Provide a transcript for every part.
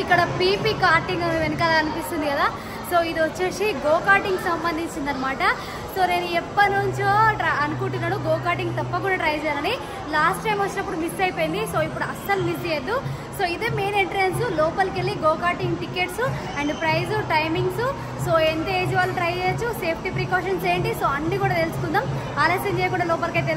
ఇక్కడ PP karting వెనకాల అనిపిస్తుంది కదా, సో ఇది వచ్చేసి గో కార్టింగ్ సంబంధించింది అనమాట. సో నేను ఎప్పటి నుంచో అనుకుంటున్నాను గో కార్టింగ్ తప్పకుండా ట్రై చేయాలని. లాస్ట్ టైం వచ్చినప్పుడు మిస్ అయిపోయింది, సో ఇప్పుడు అస్సలు మిస్ చేయొద్దు. సో ఇదే మెయిన్ ఎంట్రన్స్, లోపలికి వెళ్ళి go karting tickets and price, timings, so ఎంత ఏజ్ వాళ్ళు ట్రై చేయొచ్చు, సేఫ్టీ ప్రికాషన్స్ ఏంటి, సో అన్ని కూడా తెలుసుకుందాం. ఆలస్యం చేయకుండా లోపలికైతే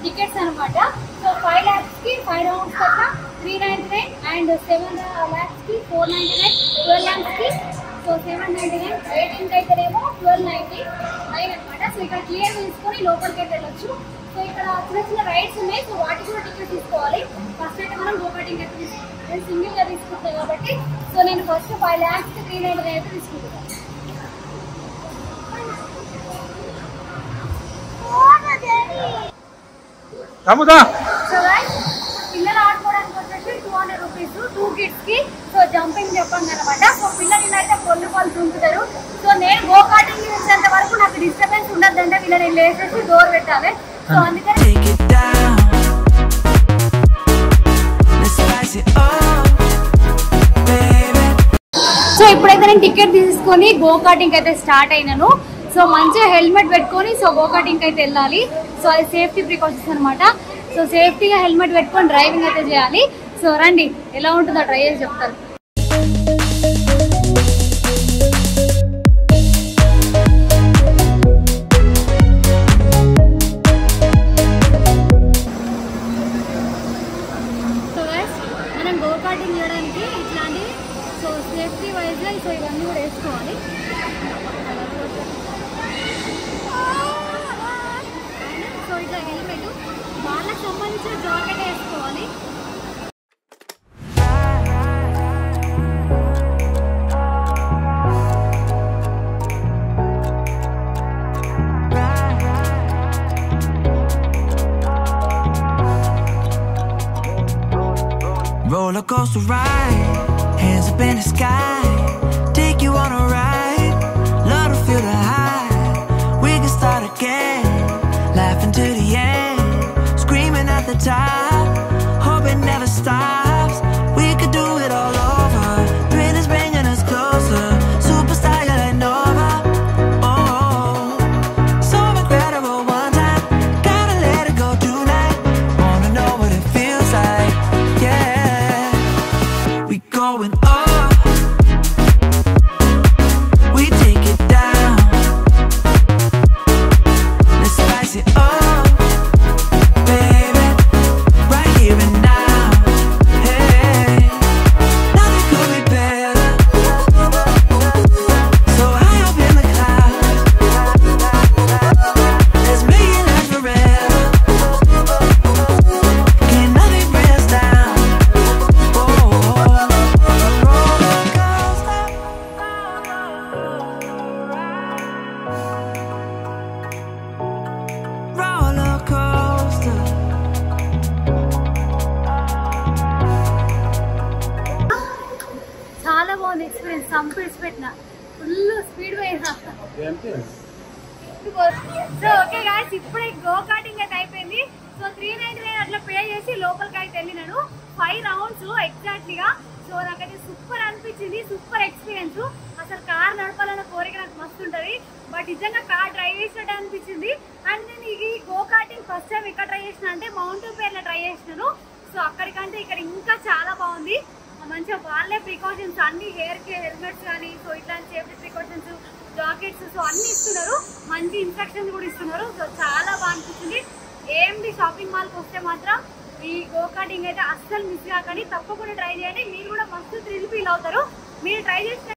టికెట్స్ అనమాట. సో 5 lakhs కి 5 rounds కట్ట 399 అండ్ 7 lakhs కి 499, 12 lakhs కి సో 799, 18 కి అయితేనేమో 1299 అనమాట. సో ఇక్కడ క్లియర్ తీసుకొని లోపలికి అయితే వెళ్ళొచ్చు. సో ఇక్కడ చిన్న చిన్న రైడ్స్ ఉన్నాయి, సో వాటికి కూడా టికెట్ తీసుకోవాలి. ఫస్ట్ అయితే మనం గో కార్టింగ్ అయితే నేను సింగిల్ గా తీసుకుంటాను కాబట్టి, సో నేను ఫస్ట్ 5 lakhs కి 399 అయితే తీసుకుంటాను. సో పిల్లలు ఆడుకోవడానికి వచ్చేసి 200 రూపీస్ 2 kids కి. సో జంపింగ్ చెప్పండి అనమాట. సో పిల్లలు అయితే పొల్లు దుంకుతారు. సో నేను గో కార్టింగ్ చేసేంత వరకు నాకు డిస్టర్బెన్స్ ఉండద్దంటే వీళ్ళని లేసేసి డోర్ పెట్టాలి. సో అందుకని సో ఇప్పుడైతే నేను టికెట్ తీసుకొని గో కార్టింగ్ అయితే స్టార్ట్ అయినాను. సో మంచిగా హెల్మెట్ పెట్టుకొని సో గో కార్టింగ్ అయితే వెళ్ళాలి. సో అది సేఫ్టీ ప్రికాషన్స్ అనమాట. సో సేఫ్టీగా హెల్మెట్ పెట్టుకొని డ్రైవింగ్ అయితే చేయాలి. సో రండి ఎలా ఉంటుందో ట్రై చేసి చెప్తాను. సో గైస్ మనం గో కార్టింగ్ చేయడానికి ఇట్లాంటి సో సేఫ్టీ వైజ్గా సో ఇవన్నీ కూడా వేసుకోవాలి. సో ఇట్లా హెల్మెట్, వాళ్ళకి సంబంధించిన జాకెట్ వేసుకోవాలి. Roller coaster ride, hands up in the sky, take you on a ride, love to feel the high, we can start again, laughing to the end, screaming at the top, hope it never stops, we could do it all over, thrill is bringing us closer, superstar you're like Nova, oh, so incredible one time, gotta let it go tonight, wanna know what it feels like, yeah, we going up, we take it down, let's spice it up, baby, right here and now, hey, nothing could be better, so high up in the clouds, let's make it last forever, can't nothing bring us down, oh, roller coaster, roller coaster. చాలా బాగుంది experience. సంపేసి పెట్టిన full speed పోయినా. So okay guys, ఇప్పుడే go karting అయితే అయిపోయింది. So 399 అట్లా pay చేసి లోపలికి అయితే వెళ్ళినాను. 5 rounds ఎగ్జాక్ట్లీగా. సో నాకైతే సూపర్ అనిపించింది, సూపర్ ఎక్స్పీరియన్స్. అసలు కార్ నడపాలన్న కోరిక నాకు మస్తు ఉంటుంది, బట్ నిజంగా కార్ డ్రైవ్ చేసినట్టు అనిపించింది. అండ్ నేను ఈ గో కార్టింగ్ ఫస్ట్ టైం ఎక్కడ ట్రై చేసిన అంటే మౌంట్ పేర్లో ట్రై చేసినాను. సో అక్కడికంటే ఇక్కడ ఇంకా చాలా బాగుంది. మంచిగా వాళ్ళే ప్రికాషన్స్ అన్ని, హెయిర్కి హెల్మెట్స్ కానీ సో ఇట్లాంటి సేఫ్టీ ప్రికాషన్స్, జాకెట్స్, సో అన్ని ఇస్తున్నారు. మంచి ఇన్స్ట్రక్షన్స్ కూడా ఇస్తున్నారు. సో చాలా బాగా అనిపించింది. ఏఎండి షాపింగ్ మాల్కి వస్తే మాత్రం ఈ గో కార్టింగ్ అయితే అస్సలు మిస్ కాకండి, తప్పకుండా ట్రై చేయండి. మీరు కూడా మస్తు థ్రిల్ ఫీల్ అవుతారు. మీరు ట్రై చేసిన